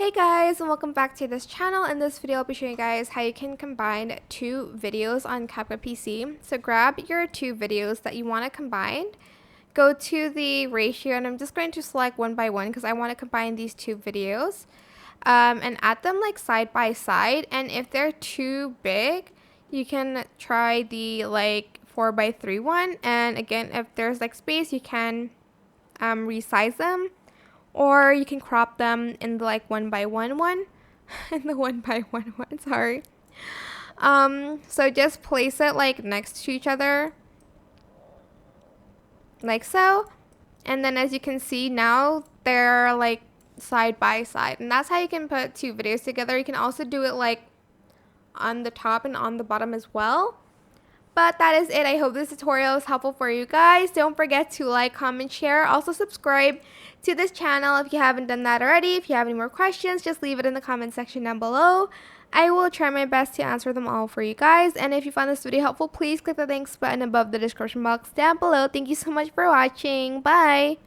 Hey guys, and welcome back to this channel. In this video, I'll be showing you guys how you can combine two videos on CapCut PC. So grab your two videos that you want to combine, go to the ratio, and I'm just going to select one by one because I want to combine these two videos, and add them like side by side. And if they're too big, you can try the like 4:3 one. And again, if there's like space, you can resize them. Or you can crop them in the like 1:1 one. In the 1:1 one, sorry. So just place it like next to each other. Like so. And then as you can see now, they're like side by side. And that's how you can put two videos together. You can also do it like on the top and on the bottom as well. But that is it. I hope this tutorial is helpful for you guys. Don't forget to like, comment, share. Also subscribe to this channel if you haven't done that already. If you have any more questions, just leave it in the comment section down below. I will try my best to answer them all for you guys. And if you found this video helpful, please click the thanks button above the description box down below. Thank you so much for watching. Bye!